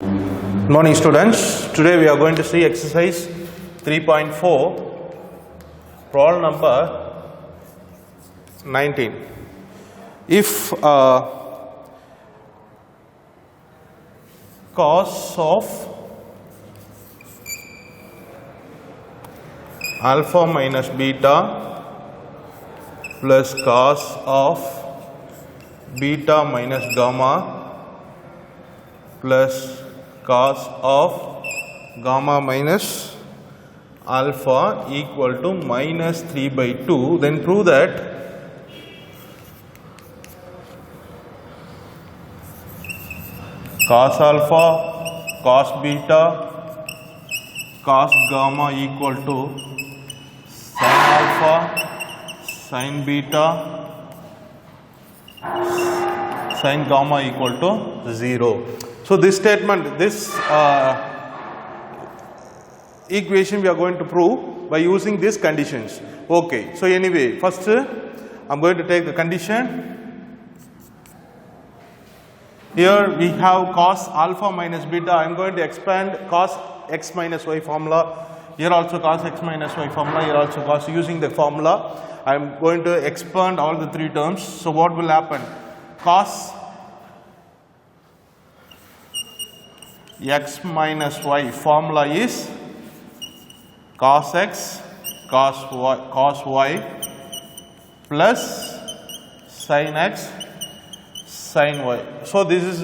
Good morning students. Today we are going to see exercise 3.4, problem number 19. If cos of alpha minus beta plus cos of beta minus gamma plus cos of gamma minus alpha equal to minus 3 by 2, then prove that cos alpha, cos beta, cos gamma equal to sin alpha, sin beta, sin gamma equal to 0. So this statement, this equation we are going to prove by using these conditions. Okay. So anyway, first I am going to take the condition. Here we have cos alpha minus beta. I am going to expand cos x minus y formula. Here also cos x minus y formula. Here also cos. Using the formula, I am going to expand all the three terms. So what will happen? Cos x minus y formula is cos x cos y plus sin x sin y. So this is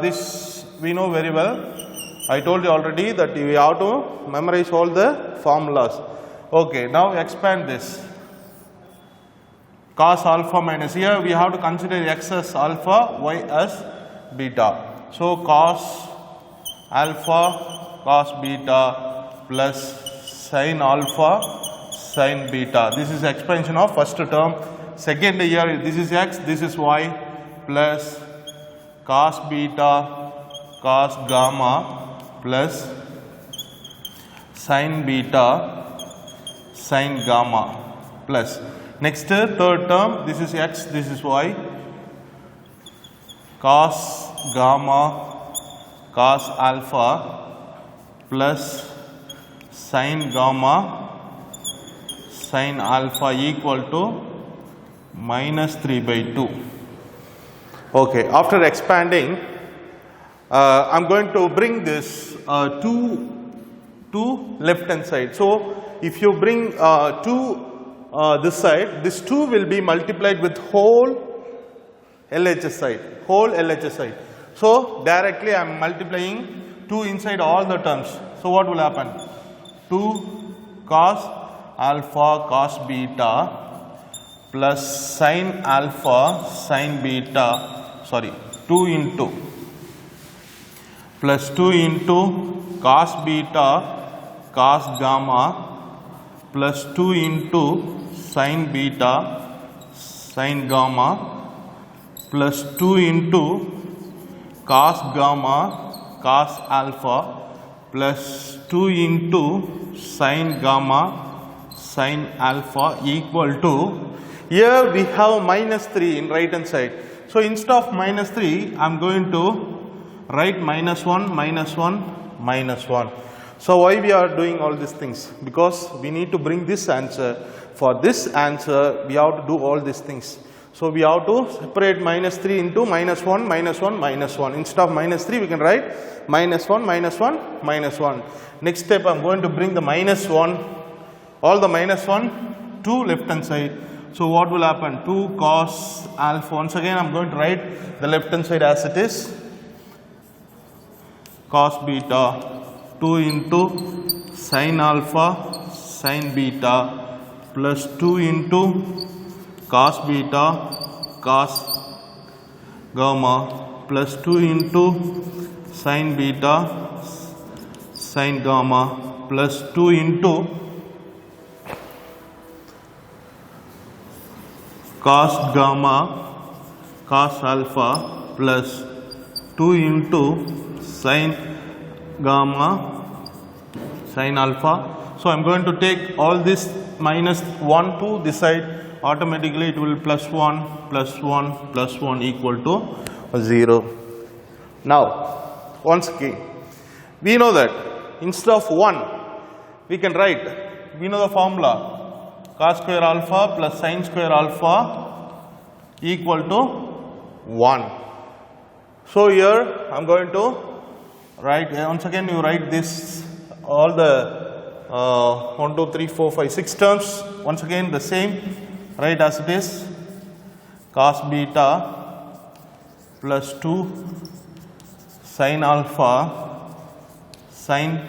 this we know very well. I told you already that we have to memorize all the formulas. Okay, now expand this. Cos alpha minus, here we have to consider x as alpha, y as beta. So cos alpha cos beta plus sin alpha sin beta. This is expansion of first term. Second, here this is x, this is y plus cos beta cos gamma plus sin beta sin gamma plus. Next third term, this is x, this is y, cos gamma cos alpha plus sin gamma sin alpha equal to minus 3 by 2. Okay, after expanding, I am going to bring this 2 to left hand side. So if you bring 2 this side, this 2 will be multiplied with whole LHS side, whole LHS side. So directly I am multiplying 2 inside all the terms. So what will happen? 2 cos alpha cos beta plus sin alpha sin beta, sorry, 2 into plus 2 into cos beta cos gamma plus 2 into sin beta sin gamma plus 2 into cos gamma cos alpha plus 2 into sin gamma sin alpha equal to, here we have minus 3 in right hand side. So instead of minus 3, I am going to write minus 1 minus 1 minus 1. So why we are doing all these things? Because we need to bring this answer. For this answer, we have to do all these things. So we have to separate minus 3 into minus 1 minus 1 minus 1. Instead of minus 3, we can write minus 1 minus 1 minus 1. Next step, I am going to bring the minus 1, all the minus 1 to left hand side. So what will happen? 2 cos alpha. Once again, I am going to write the left hand side as it is. Cos beta 2 into sin alpha sin beta plus 2 into cos beta cos gamma plus 2 into sin beta sin gamma plus 2 into cos gamma cos alpha plus 2 into sin gamma sin alpha. So I am going to take all this minus 1 to this side. Automatically it will plus 1 plus 1 plus 1 equal to 0. Now once again, We know that instead of 1, we can write, we know the formula, cos square alpha plus sin square alpha equal to 1. So here I am going to write, once again you write this, all the 1, 2, 3, 4, 5, 6 terms, once again the same, write as it is, cos beta plus 2 sin alpha sin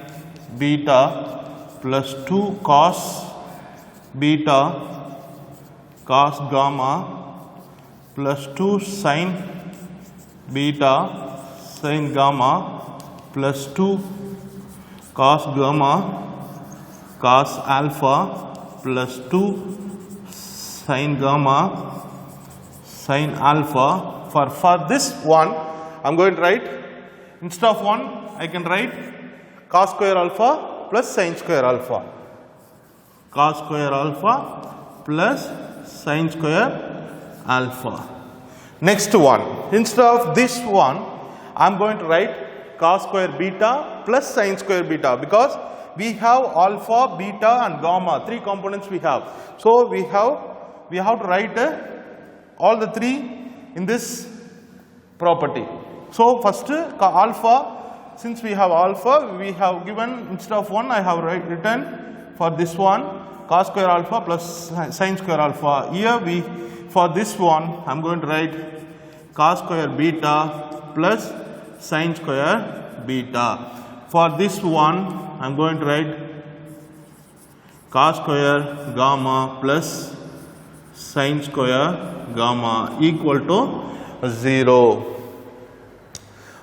beta plus 2 cos beta cos gamma plus 2 sin beta sin gamma plus 2 cos gamma cos alpha plus 2 sin gamma sin alpha. For this one, I am going to write, instead of 1, I can write cos square alpha plus sin square alpha. Cos square alpha plus sin square alpha. Next one, instead of this one, I am going to write cos square beta plus sin square beta, because we have alpha, beta and gamma, 3 components we have. So we have to write all the 3 in this property. So first alpha, since we have alpha, we have given, instead of 1, I have written for this one cos square alpha plus sin square alpha. Here for this one, I am going to write cos square beta plus sin square beta. For this one, I am going to write cos square gamma plus sin square gamma equal to 0.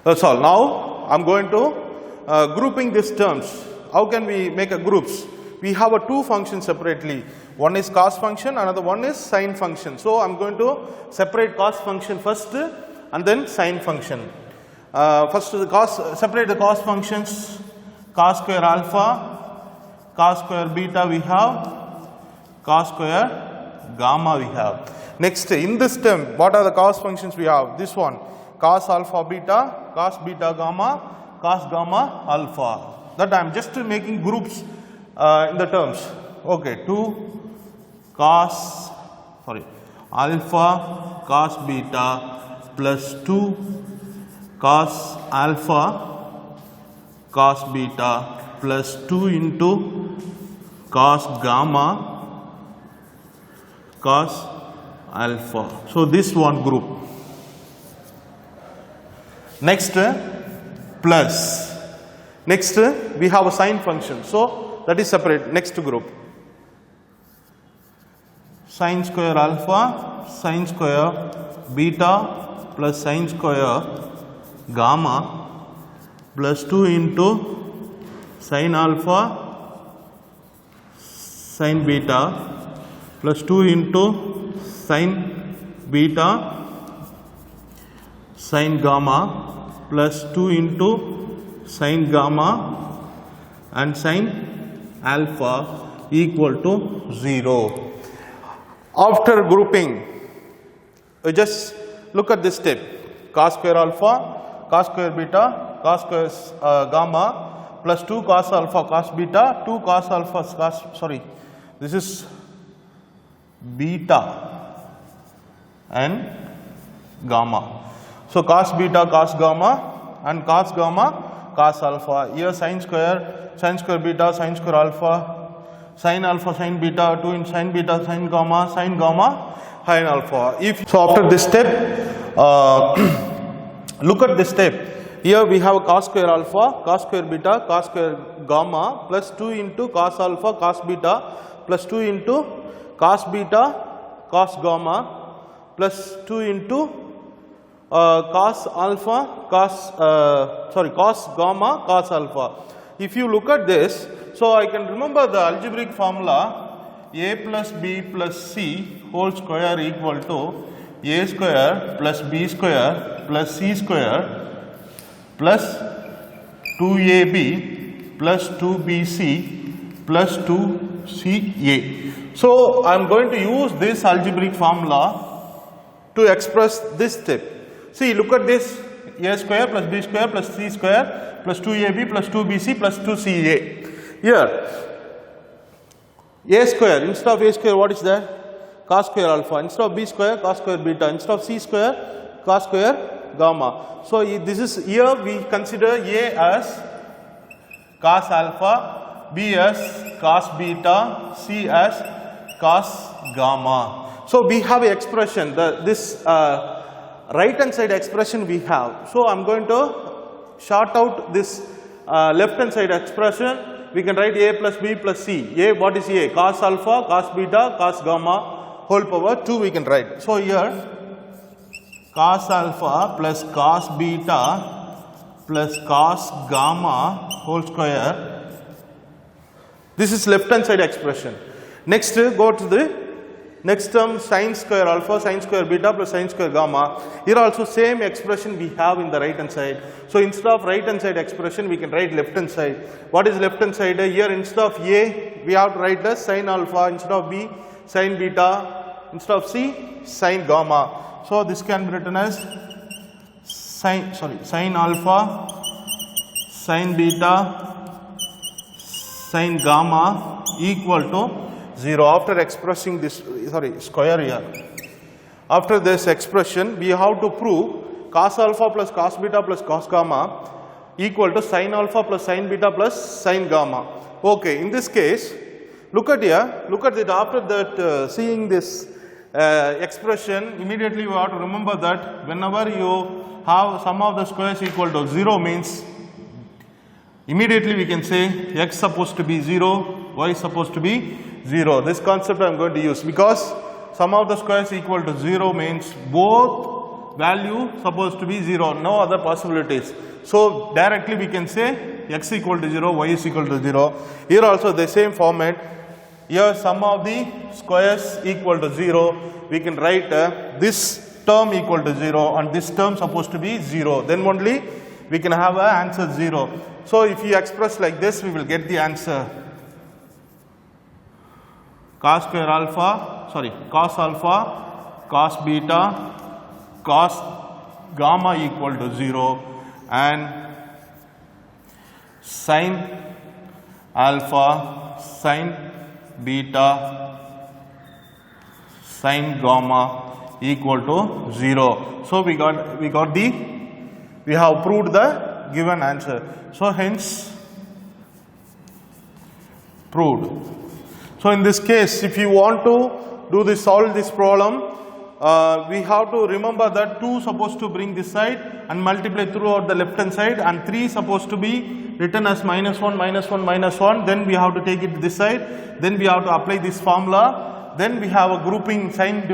That's all. Now I am going to grouping these terms. How can we make a groups? We have a 2 functions separately. One is cos function, another one is sin function. So I am going to separate cos function first and then sin function. First separate the cos functions. Cos square alpha, cos square beta we have, cos square gamma we have. Next, in this term, what are the cos functions we have? This one, cos alpha beta, cos beta gamma, cos gamma alpha. That I am just making groups in the terms. Okay, 2 cos, alpha cos beta plus 2 cos alpha cos beta plus 2 into cos gamma cos alpha. So this one group. Next, plus. Next, we have a sin function. So that is separate. Next group. Sin square alpha, sin square beta plus sin square gamma plus 2 into sin alpha sin beta plus 2 into sin beta sin gamma plus 2 into sin gamma and sin alpha equal to 0. After grouping, we just look at this step. Cos square alpha, cos square beta, cos square gamma plus 2 cos alpha cos beta, 2 cos alpha this is beta and gamma. So cos beta cos gamma and cos gamma cos alpha. Here sin square beta, sin square alpha, sin beta, 2 in sin beta, sin gamma, sin alpha. So after this step, look at this step. Here we have cos square alpha, cos square beta, cos square gamma plus 2 into cos alpha cos beta plus 2 into cos beta cos gamma plus 2 into cos alpha cos gamma cos alpha. If you look at this, so I can remember the algebraic formula a plus b plus c whole square equal to a square plus b square plus c square plus 2ab plus 2bc plus 2ca. So I am going to use this algebraic formula to express this step. See, look at this, a square plus b square plus c square plus 2ab plus 2bc plus 2ca. Here, a square, instead of a square, what is there? Cos square alpha. Instead of b square, cos square beta. Instead of c square, cos square gamma. So this is, here we consider a as cos alpha, b as cos beta, c as cos gamma. So we have an expression, this right hand side expression we have. So I am going to short out this left hand side expression. We can write a plus b plus c. A, what is a? Cos alpha, cos beta, cos gamma, whole power 2 we can write. So here cos alpha plus cos beta plus cos gamma whole square. This is left hand side expression. Next go to the next term, sin square alpha, sin square beta plus sin square gamma. Here also same expression we have in the right hand side. So instead of right hand side expression, we can write left hand side. What is left hand side? Here instead of a, we have to write the sin alpha, instead of b, sin beta, instead of c, sin gamma. So this can be written as sin alpha, sin beta, sin gamma equal to 0. After expressing this, square here. After this expression, we have to prove cos alpha plus cos beta plus cos gamma equal to sin alpha plus sin beta plus sin gamma. Okay, in this case, look at here, look at it. After that, seeing this expression, immediately we have to remember that whenever you have sum of the squares equal to 0 means, immediately we can say x supposed to be 0, y supposed to be 0. This concept I am going to use, because sum of the squares equal to 0 means both value supposed to be 0, no other possibilities. So directly we can say x equal to 0, y is equal to 0. Here also the same format. Here sum of the squares equal to 0. We can write this term equal to 0 and this term supposed to be 0. Then only we can have an answer 0. So if you express like this, we will get the answer. Cos square alpha, cos alpha, cos beta, cos gamma equal to 0 and sin alpha, sin beta, sin gamma equal to 0. So we have proved the given answer. So hence proved. So in this case, if you want to solve this problem, we have to remember that 2 supposed to bring this side and multiply throughout the left hand side, and 3 supposed to be written as minus 1, minus 1, minus 1. Then we have to take it this side. Then we have to apply this formula. Then we have a grouping sin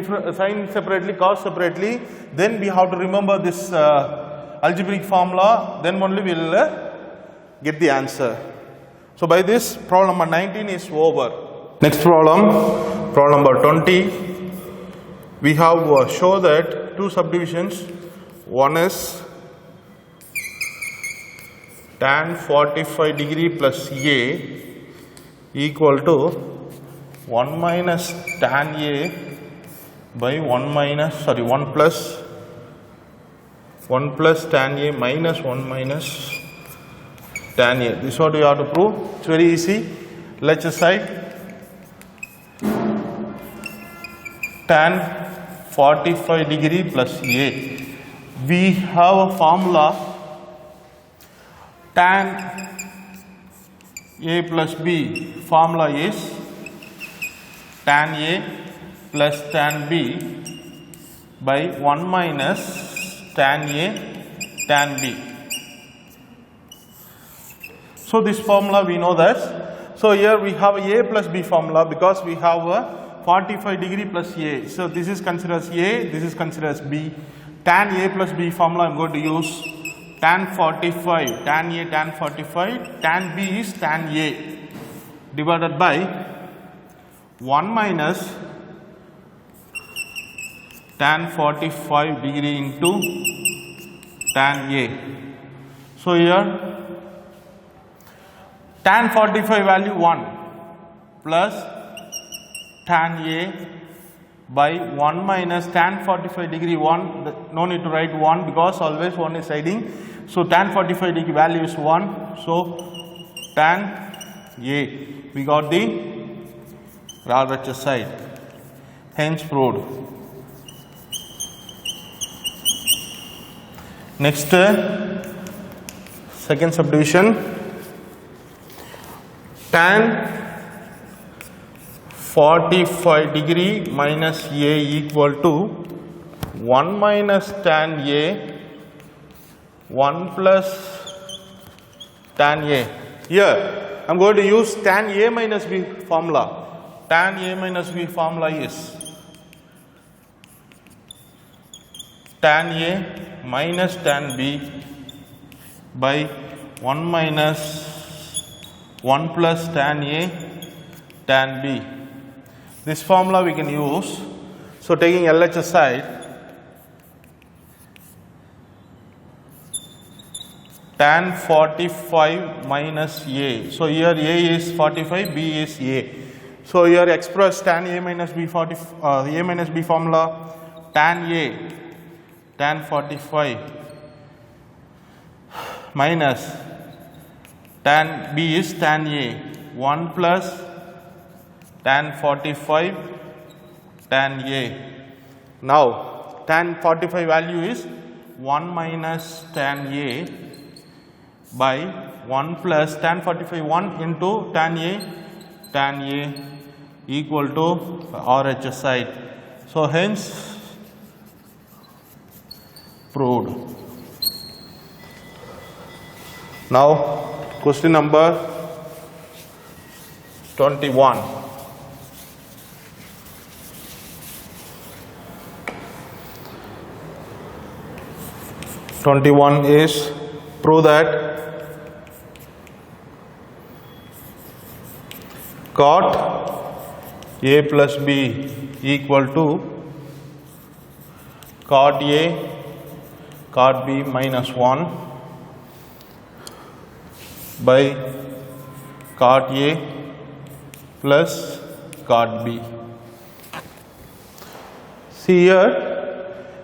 separately, cos separately. Then we have to remember this algebraic formula. Then only we will get the answer. So by this, problem number 19 is over. Next problem, problem number 20. We have show that two subdivisions. One is tan 45 degree plus A equal to 1 minus tan A by 1 plus tan A minus 1 minus tan A. This is what we have to prove. It's very easy. Let's just write tan 45 degree plus A. We have a formula tan A plus B. Formula is tan A plus tan B by 1 minus tan A tan B. So this formula we know that. So here we have A plus B formula because we have a 45 degree plus A. So this is considered as A, this is considered as B. Tan A plus B formula I am going to use tan 45, tan A tan 45, tan B is tan A divided by 1 minus tan 45 degree into tan A. So here tan 45 value 1 plus tan A by 1 minus tan 45 degree 1, no need to write 1 because always 1 is hiding, So tan 45 degree value is 1. So tan A, we got the RHS side, hence proved. Next, second subdivision, tan 45 degree minus A equal to 1 minus tan A 1 plus tan A. Here I am going to use tan A minus B formula. Tan A minus B formula is tan A minus tan B by 1 minus 1 plus tan A tan B. This formula we can use. So taking LHS side, tan 45 minus A. So here A is 45, B is A. So here express tan A minus B A minus B formula, tan A tan 45 minus tan B is tan A 1 plus tan 45 tan A. Now tan 45 value is 1 minus tan A by 1 plus tan 45 1 into tan A equal to RHS side. So hence proved. Now question number 21. Is prove that cot A plus B equal to cot A cot B minus 1 by cot A plus cot B. See here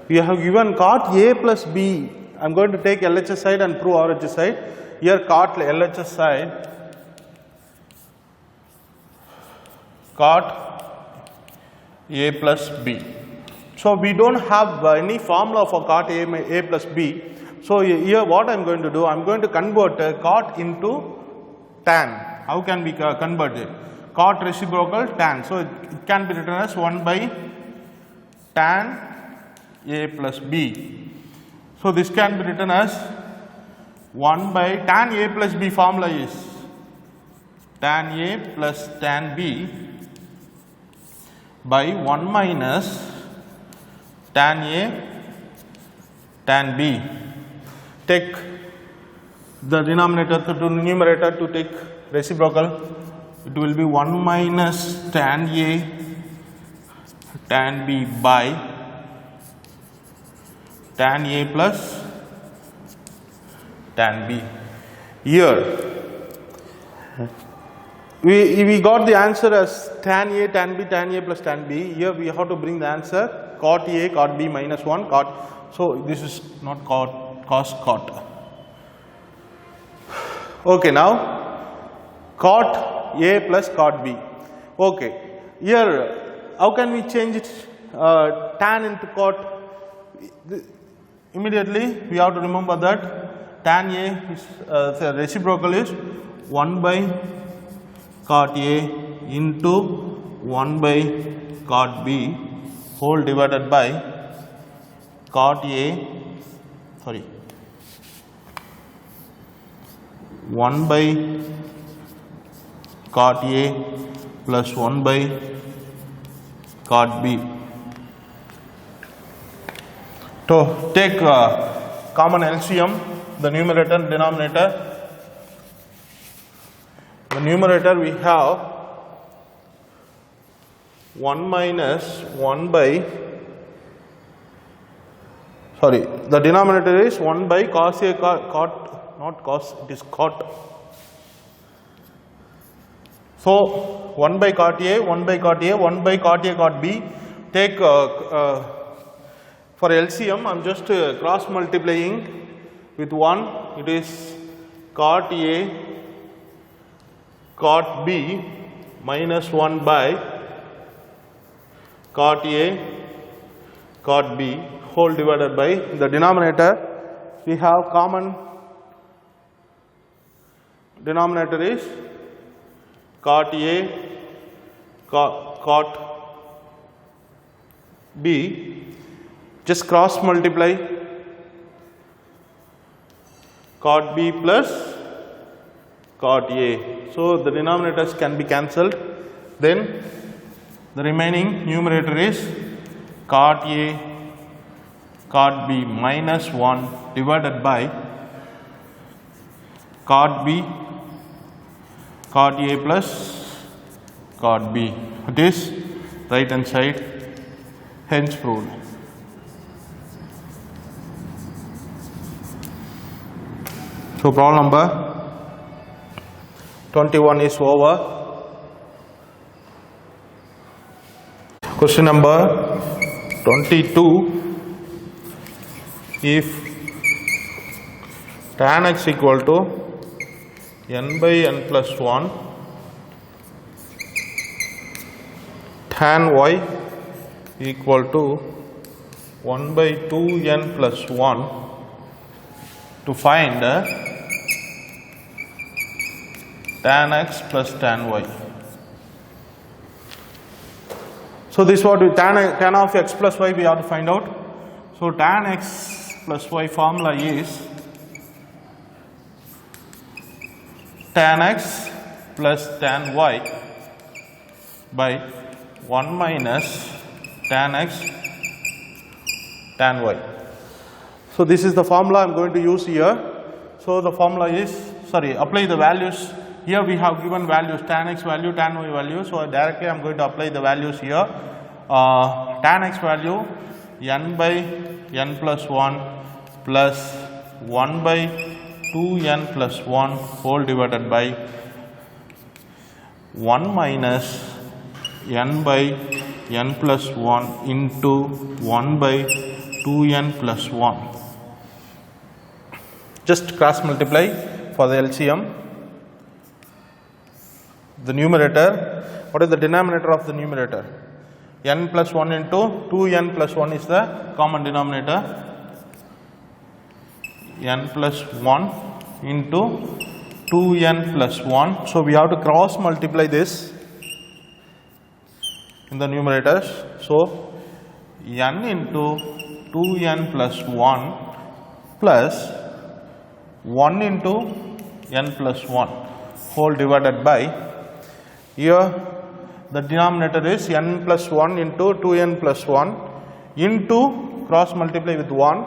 we have given cot A plus B. I am going to take LHS side and prove RHS side. Here cot LHS side, cot A plus B. So we don't have any formula for cot A plus B. So here what I am going to do, I am going to convert cot into tan. How can we convert it? Cot reciprocal tan. So it can be written as 1 by tan A plus B. So this can be written as 1 by tan A plus B formula is tan A plus tan B by 1 minus tan A tan B. Take the denominator to numerator to take reciprocal. It will be 1 minus tan A tan B by tan A plus tan B. Here we got the answer as tan A tan B tan A plus tan B. Here we have to bring the answer cot A cot B minus 1 cot. So this is not cot, cos cot. Okay, now cot A plus cot B. Okay, here how can we change it tan into cot? Immediately we have to remember that tan A is the reciprocal is 1 by cot A into 1 by cot B whole divided by cot A 1 by cot A plus 1 by cot B. To take common LCM, the numerator and denominator. The numerator we have 1 minus 1 by, the denominator is 1 by cos A cot, not cos, it is cot. So 1 by cot A, 1 by cot A, 1 by cot A cot B. Take for LCM, I am just cross multiplying with 1, it is cot A cot B minus 1 by cot A cot B whole divided by the denominator. We have common denominator is cot A cot B. Just cross multiply cot B plus cot A. So the denominators can be cancelled. Then the remaining numerator is cot A cot B minus 1 divided by cot B cot A plus cot B. It is right hand side, hence proved. So problem number 21 is over. Question number 22. If tan x equal to n by n plus 1, tan y equal to 1 by 2n plus 1, to find tan x plus tan y. So this what we tan of x plus y we have to find out. So tan x plus y formula is tan x plus tan y by 1 minus tan x tan y. So this is the formula I am going to use here. So the formula is, apply the values. Here we have given values, tan x value, tan y value. So directly I am going to apply the values here. Tan x value n by n plus 1 plus 1 by 2n plus 1 whole divided by 1 minus n by n plus 1 into 1 by 2n plus 1. Just cross multiply for the LCM. The numerator, what is the denominator of the numerator? N plus 1 into 2n plus 1 is the common denominator. N plus 1 into 2n plus 1. So we have to cross multiply this in the numerators. So n into 2n plus 1 plus 1 into n plus 1 whole divided by, here the denominator is n plus 1 into 2n plus 1 into cross multiply with 1.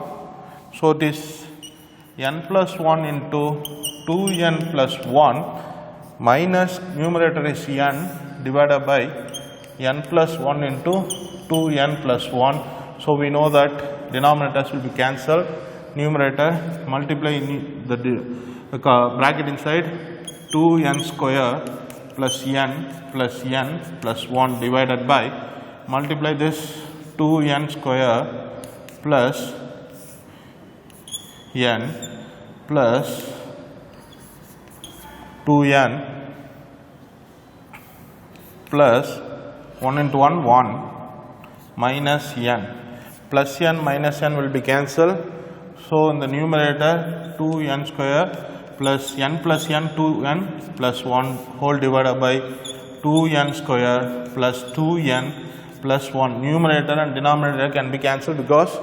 So it is n plus 1 into 2n plus 1 minus numerator is n divided by n plus 1 into 2n plus 1. So we know that denominators will be cancelled. Numerator multiply the bracket inside 2n square plus n plus 1 divided by, multiply this 2n square plus n plus 2n plus 1 into 1 1 minus n, plus n minus n will be cancelled. So in the numerator 2n square plus n 2n plus 1 whole divided by 2n square plus 2n plus 1. Numerator and denominator can be cancelled because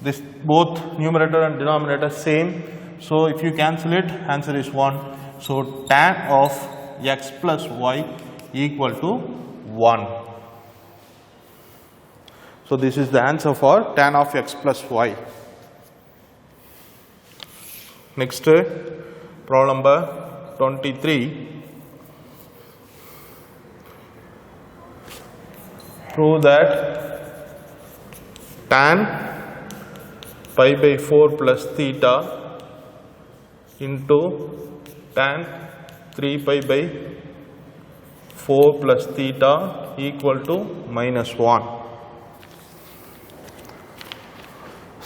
this both numerator and denominator same. So if you cancel it, answer is 1. So tan of x plus y equal to 1. So this is the answer for tan of x plus y. Next, problem number 23. Prove that tan pi by 4 plus theta into tan 3 pi by 4 plus theta equal to minus 1.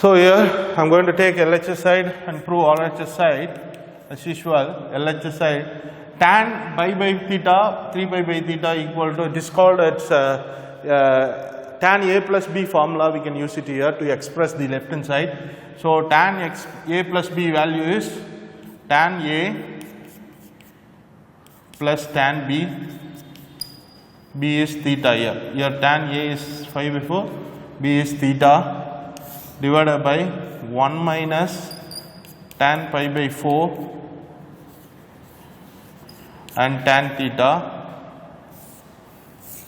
So here I am going to take LHS side and prove RHS side as usual. LHS side tan pi by theta 3 pi by theta equal to, it is called its tan A plus B formula. We can use it here to express the left hand side. So tan A plus B value is tan A plus tan B. B is theta here. Here tan A is 5 before, B is theta divided by 1 minus tan pi by 4 and tan theta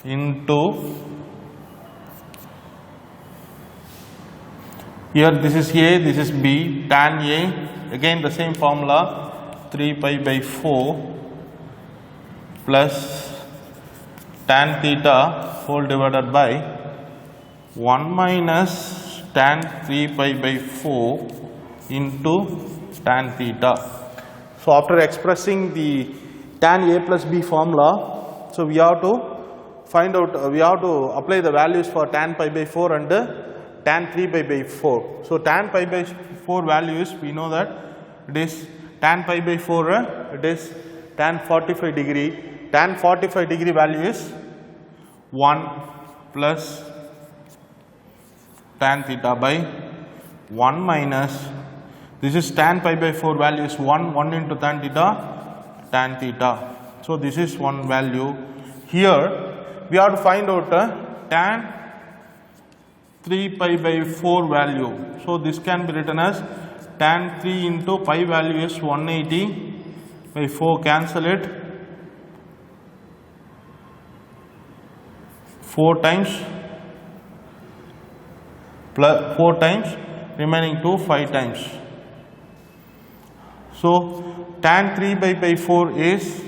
into, here this is A, this is B, tan A, again the same formula, 3 pi by 4 plus tan theta whole divided by 1 minus tan 3 pi by 4 into tan theta. So after expressing the tan A plus B formula, so we have to find out, we have to apply the values for tan pi by 4 and tan 3 pi by 4. So tan pi by 4 values, we know that it is tan pi by 4, it is tan 45 degree. Tan 45 degree value is 1 plus tan theta by 1 minus, this is tan pi by 4 value is 1 into tan theta. So this is one value. Here we have to find out tan 3 pi by 4 value. So this can be written as tan 3 into pi value is 180 by 4, cancel it, 4 times plus 4 times, remaining 2 5 times. So tan 3 by 4 is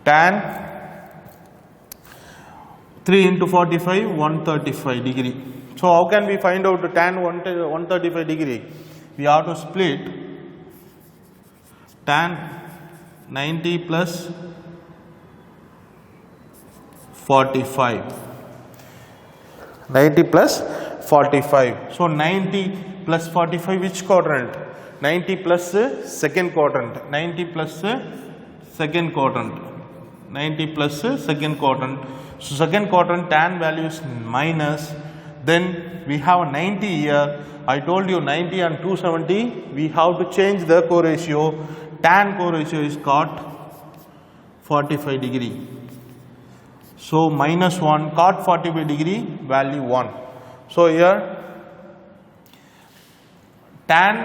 tan 3 into 45, 135 degree. So how can we find out tan 135 degree? We have to split tan 90 plus 45. 90 plus 45. So 90 plus 45 which quadrant? 90 plus second quadrant. 90 plus second quadrant. 90 plus second quadrant. So second quadrant tan value is minus. Then we have 90 here. I told you 90 and 270. We have to change the co-ratio. Tan co-ratio is cot 45 degree. So minus 1, cot 45 degree value 1. So here tan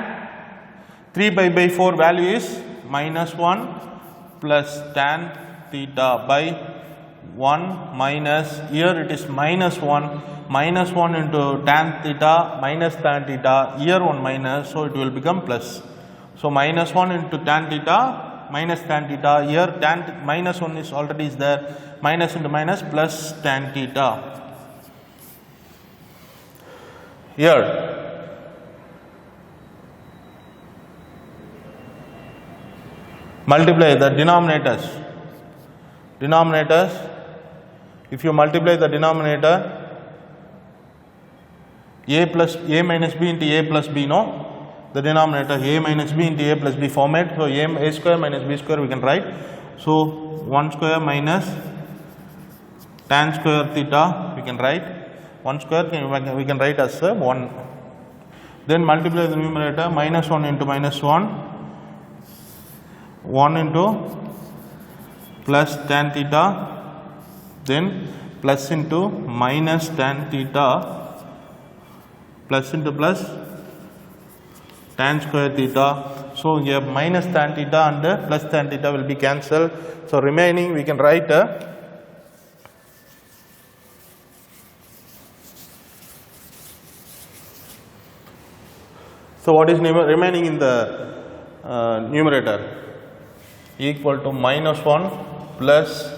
3 by 4 value is minus 1 plus tan theta by 1 minus, here it is minus 1 into tan theta minus tan theta, here 1 minus, so it will become plus. So minus 1 into tan theta minus tan theta, here tan minus 1 is already is there, minus into minus plus tan theta. Here multiply the denominators, if you multiply the denominator, a minus b into a plus b, no, the denominator a minus b into a plus b format. So a square minus b square we can write. So 1 square minus tan square theta we can write, 1 square we can write as 1. Then multiply the numerator, minus 1 into minus 1, 1 into plus tan theta, then plus into minus tan theta, plus into plus tan square theta. So here minus tan theta and plus tan theta will be cancelled. So remaining we can write so what is remaining in the numerator? Equal to minus 1 plus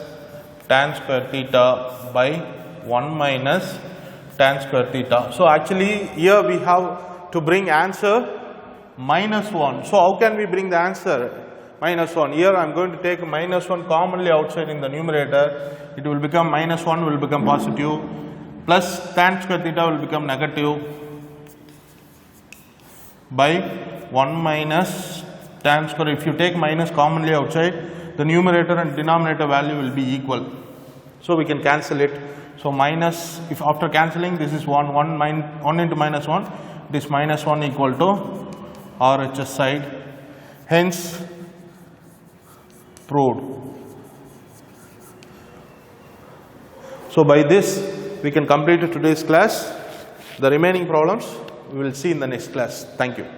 tan square theta by 1 minus tan square theta. So actually here we have to bring answer minus 1. So how can we bring the answer minus 1? Here I am going to take minus 1 commonly outside in the numerator. It will become minus 1 will become positive, plus tan square theta will become negative. by 1 minus tan square. If you take minus commonly outside, the numerator and denominator value will be equal. So we can cancel it. So minus, if after cancelling, this is 1 into minus 1, this minus 1 equal to RHS side. Hence, proved. So by this, we can complete today's class. The remaining problems we will see in the next class. Thank you.